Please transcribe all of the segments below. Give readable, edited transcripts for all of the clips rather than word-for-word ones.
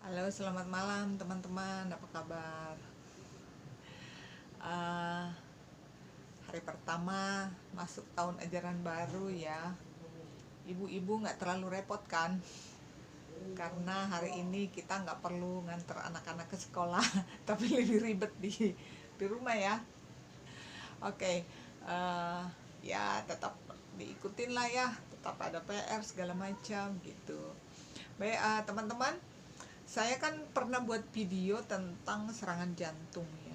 Halo, selamat malam teman-teman. Apa kabar? Eh, Hari pertama masuk tahun ajaran baru ya. Ibu-ibu nggak terlalu repot kan? Karena hari ini kita nggak perlu nganter anak-anak ke sekolah, tapi lebih ribet di rumah ya. Oke, ya tetap diikutin lah ya. Tetap ada PR segala macam gitu. Baik, teman-teman. Saya kan pernah buat video tentang serangan jantung ya.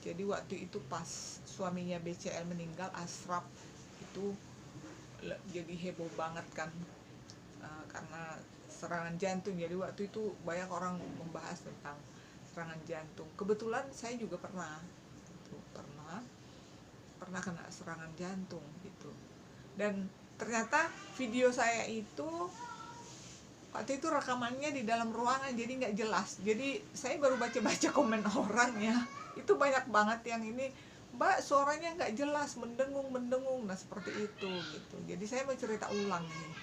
Jadi waktu itu pas suaminya BCL meninggal, Ashraf itu jadi heboh banget kan. Karena serangan jantung. Jadi waktu itu banyak orang membahas tentang serangan jantung. Kebetulan saya juga pernah kena serangan jantung gitu. Dan ternyata video saya itu waktu itu rekamannya di dalam ruangan, jadi nggak jelas. Jadi saya baru baca-baca komen orang ya, itu banyak banget yang ini, Mbak suaranya nggak jelas, mendengung. Nah seperti itu gitu. Jadi saya mau cerita ulang nih.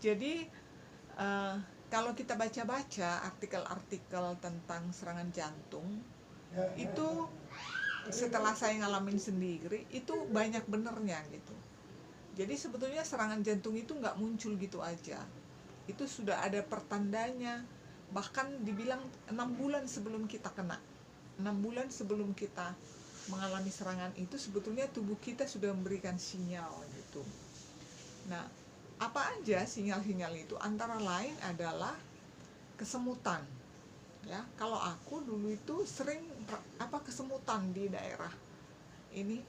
Jadi uh, kalau kita baca-baca artikel-artikel tentang serangan jantung itu, setelah saya ngalamin sendiri, itu banyak benernya gitu. Jadi sebetulnya serangan jantung itu nggak muncul gitu aja, itu sudah ada pertandanya. Bahkan dibilang 6 bulan sebelum kita kena, 6 bulan sebelum kita mengalami serangan itu, sebetulnya tubuh kita sudah memberikan sinyal gitu. Nah, apa aja sinyal-sinyal itu? Antara lain adalah kesemutan ya. Kalau aku dulu itu sering kesemutan di daerah ini,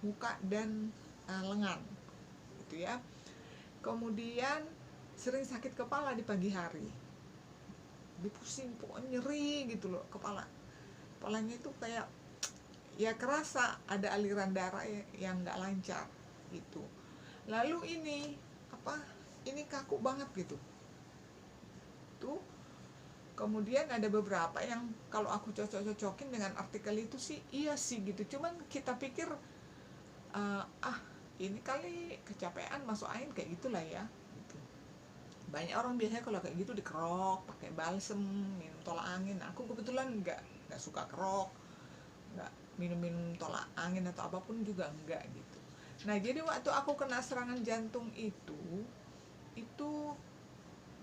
muka dan lengan gitu ya. Kemudian sering sakit kepala di pagi hari, dipusing, pokoknya nyeri gitu loh kepalanya itu kayak ya kerasa ada aliran darah yang nggak lancar gitu. Lalu ini kaku banget gitu tuh. Kemudian ada beberapa yang kalau aku cocok-cocokin dengan artikel itu sih iya sih gitu, cuman kita pikir ini kali kecapean masuk angin kayak gitulah ya gitu. Banyak orang biasanya kalau kayak gitu dikerok pakai balsem, minum tolak angin. Aku kebetulan nggak suka kerok, nggak minum tolak angin atau apapun juga enggak gitu. Nah jadi waktu aku kena serangan jantung itu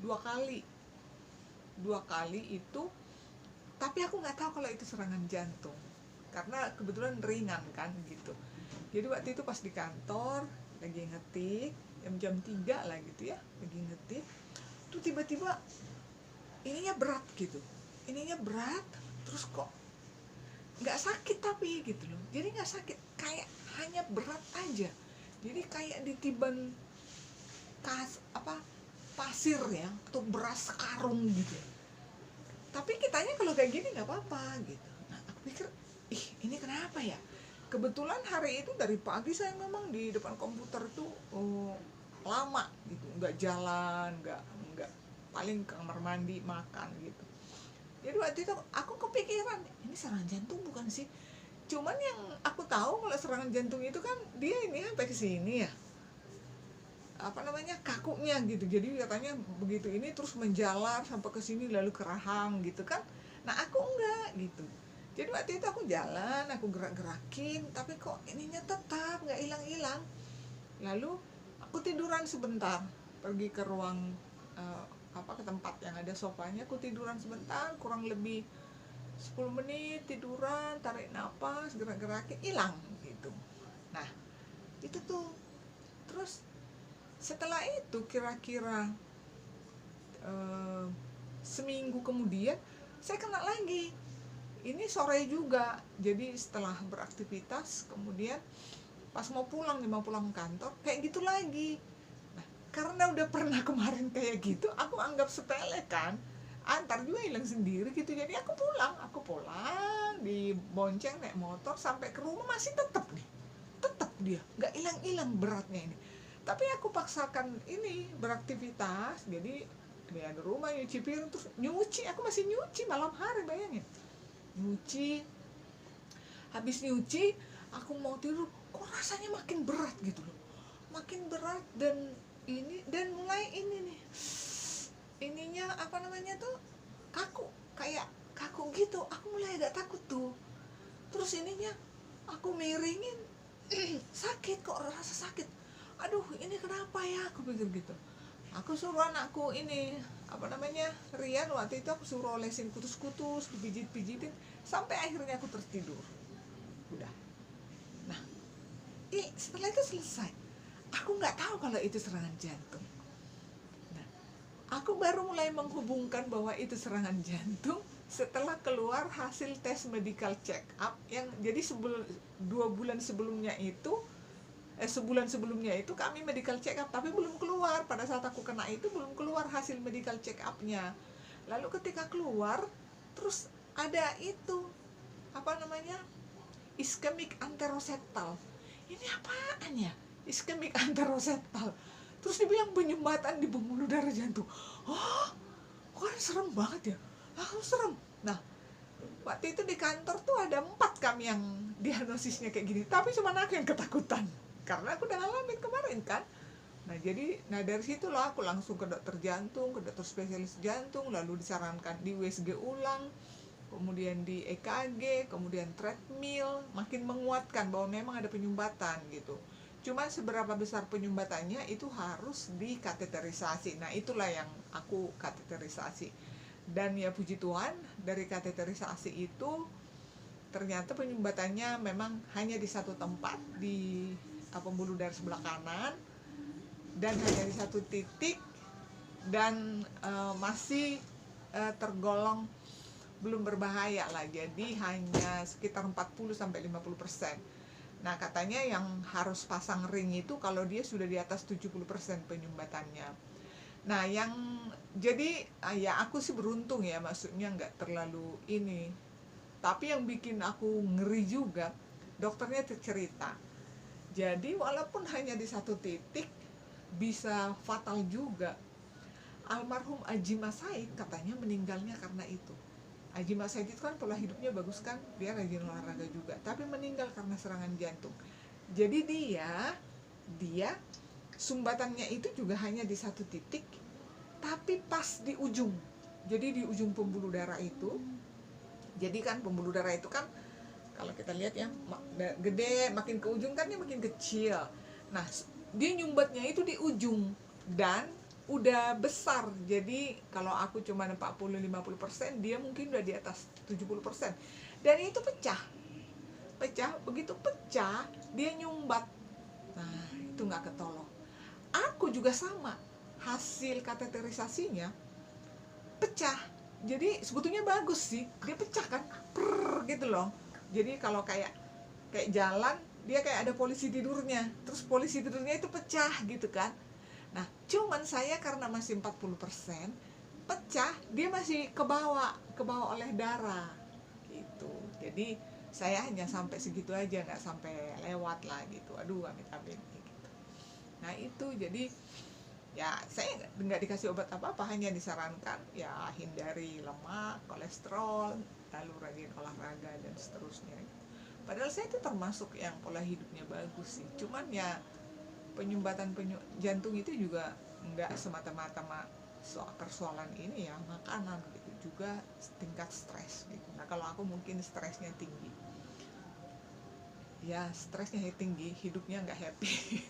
dua kali itu, tapi aku nggak tahu kalau itu serangan jantung karena kebetulan ringan kan gitu. Jadi waktu itu pas di kantor lagi ngetik, jam 3 lah gitu ya, lagi ngetik tuh tiba-tiba ininya berat, terus kok nggak sakit tapi gitu loh. Jadi nggak sakit, kayak hanya berat aja. Jadi kayak ditiban pasir ya, atau beras karung gitu. Tapi kitanya kalau kayak gini nggak apa-apa gitu. Nah aku pikir, ini kenapa ya? Kebetulan hari itu dari pagi saya memang di depan komputer tuh lama gitu, nggak jalan, nggak paling ke kamar mandi makan gitu. Jadi waktu itu aku kepikiran, ini serangan jantung bukan sih? Cuman yang aku tahu kalau serangan jantung itu kan dia ini sampai ke sini ya, kakunya gitu. Jadi katanya begitu ini terus menjalar sampai ke sini lalu ke rahang gitu kan. Nah aku enggak gitu. Jadi waktu itu aku jalan, aku gerak-gerakin, tapi kok ininya tetap nggak hilang-hilang. Lalu aku tiduran sebentar, pergi ke ruang ke tempat yang ada sofanya. Aku tiduran sebentar, kurang lebih 10 menit tiduran, tarik napas, gerak-gerakin, hilang gitu. Nah itu tuh. Terus setelah itu kira-kira seminggu kemudian saya kena lagi. Ini sore juga, jadi setelah beraktivitas kemudian pas mau pulang kantor kayak gitu lagi. Nah karena udah pernah kemarin kayak gitu, aku anggap sepele kan, antar juga hilang sendiri gitu. Jadi aku pulang dibonceng naik motor sampai ke rumah, masih tetap dia nggak hilang beratnya ini. Tapi aku paksakan ini beraktivitas, jadi di rumah nyuci piring, terus nyuci, aku masih nyuci malam hari, bayangin nyuci. Habis nyuci aku mau tidur, kok rasanya makin berat gitu loh, makin berat. Dan mulai ini nih, ininya apa namanya tuh kaku, kayak kaku gitu. Aku mulai agak takut tuh. Terus ininya aku miringin, sakit, kok rasa sakit. Aduh, ini kenapa ya? Aku pikir gitu. Aku suruh anakku ini apa namanya, Rian, waktu itu aku suruh olesin kutus-kutus, dipijit-pijitin sampai akhirnya aku tertidur. Udah. Nah, setelah itu selesai. Aku nggak tahu kalau itu serangan jantung. Nah, aku baru mulai menghubungkan bahwa itu serangan jantung setelah keluar hasil tes medical check up yang jadi sebulan sebelumnya itu kami medical check up, tapi belum keluar. Pada saat aku kena itu belum keluar hasil medical check up-nya. Lalu ketika keluar, terus ada itu apa namanya, ischemic anteroseptal. Ini apaan ya, ischemic anteroseptal? Terus dibilang penyumbatan di pembuluh darah jantung. Oh, kok serem banget ya. Serem. Nah, waktu itu di kantor tuh ada 4 kami yang diagnosisnya kayak gini, tapi cuma aku yang ketakutan karena aku udah ngalamin kemarin kan. Nah, dari situ loh aku langsung ke dokter jantung, ke dokter spesialis jantung, lalu disarankan di USG ulang, kemudian di EKG, kemudian treadmill, makin menguatkan bahwa memang ada penyumbatan gitu. Cuman seberapa besar penyumbatannya itu harus dikateterisasi. Nah, itulah yang aku kateterisasi. Dan ya puji Tuhan, dari kateterisasi itu ternyata penyumbatannya memang hanya di satu tempat, di pembuluh darah sebelah kanan, dan hanya di satu titik, dan masih tergolong belum berbahaya lah, jadi hanya sekitar 40-50%. Nah, katanya yang harus pasang ring itu kalau dia sudah di atas 70% penyumbatannya. Nah, yang jadi ya aku sih beruntung ya, maksudnya nggak terlalu ini. Tapi yang bikin aku ngeri juga, dokternya cerita. Jadi walaupun hanya di satu titik bisa fatal juga. Almarhum Haji Mas Said katanya meninggalnya karena itu. Haji Mas Said itu kan pola hidupnya bagus kan, dia rajin olahraga juga, tapi meninggal karena serangan jantung. Jadi dia sumbatannya itu juga hanya di satu titik, tapi pas di ujung. Jadi di ujung pembuluh darah itu. Jadi kan pembuluh darah itu kan kalau kita lihat ya gede, makin ke ujung kan dia makin kecil. Nah, dia nyumbatnya itu di ujung dan udah besar. Jadi kalau aku cuma 40-50%, dia mungkin udah di atas 70%. Dan itu pecah. Begitu pecah, dia nyumbat. Nah, itu nggak ketolong. Aku juga sama, hasil kateterisasinya pecah. Jadi sebetulnya bagus sih, dia pecah kan, gitu loh. Jadi kalau kayak jalan, dia kayak ada polisi tidurnya, terus polisi tidurnya itu pecah gitu kan. Nah, cuman saya karena masih 40% pecah, dia masih kebawa oleh darah gitu. Jadi saya hanya sampai segitu aja, nggak sampai lewat lah gitu. Aduh, amit-amit gitu. Nah, itu jadi ya saya nggak dikasih obat apa-apa, hanya disarankan ya hindari lemak, kolesterol, lalu rajin olahraga dan seterusnya. Padahal saya itu termasuk yang pola hidupnya bagus sih, cuman ya penyumbatan jantung itu juga nggak semata-mata soal persoalan ini ya, makanan gitu, juga tingkat stres gitu. Nah, kalau aku mungkin stresnya tinggi, ya stresnya tinggi, hidupnya nggak happy.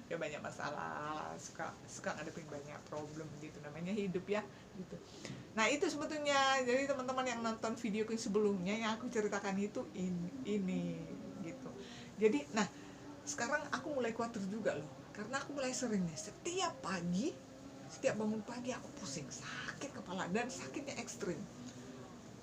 Ya banyak masalah, suka ngadepin banyak problem gitu, namanya hidup ya gitu. Nah, itu sebetulnya, jadi teman-teman yang nonton video sebelumnya yang aku ceritakan itu ini gitu. Jadi nah, sekarang aku mulai khawatir juga loh, karena aku mulai sering nih, setiap bangun pagi aku pusing, sakit kepala, dan sakitnya ekstrim.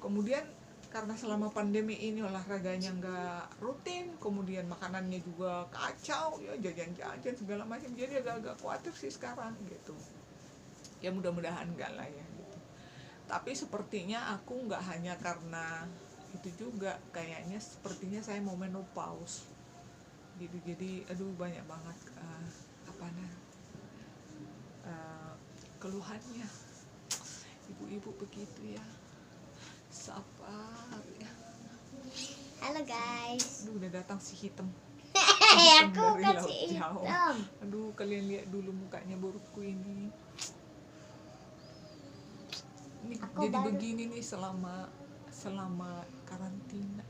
Kemudian karena selama pandemi ini olahraganya nggak rutin, kemudian makanannya juga kacau ya, jajan-jajan segala macam, jadi agak-agak khawatir sih sekarang gitu. Ya mudah-mudahan enggak lah ya gitu. Tapi sepertinya aku nggak hanya karena itu juga, kayaknya sepertinya saya mau menopause gitu. Jadi aduh banyak banget keluhannya ibu-ibu begitu ya, sabar ya. Halo guys. Aduh, udah datang si hitam. Aku kasih hitam. Aduh, kalian lihat dulu mukanya burukku ini. Aku jadi baru begini nih selama karantina.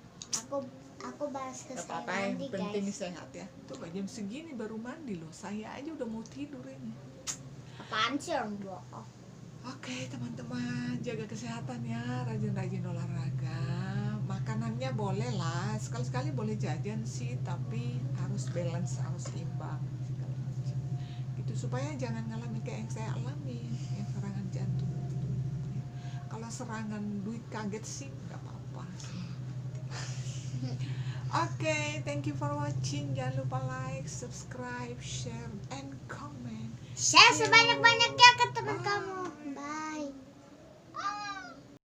aku bahas ke Gak saya apa-apa, yang mandi penting guys. sehat ya. Tuh jam segini baru mandi loh, saya aja udah mau tidur ini. Apaan sih orang bohong? Oke teman-teman, jaga kesehatan ya, rajin-rajin olahraga. Makanannya boleh lah, sekali-sekali boleh jajan sih, tapi harus balance, harus imbang segala macam. Gitu supaya jangan ngalamin kayak yang saya alami, yang serangan jantung gitu. Kalau serangan duit kaget sih nggak apa-apa. Oke, thank you for watching. Jangan lupa like, subscribe, share, and comment. Share sebanyak-banyaknya ke teman Bye. kamu.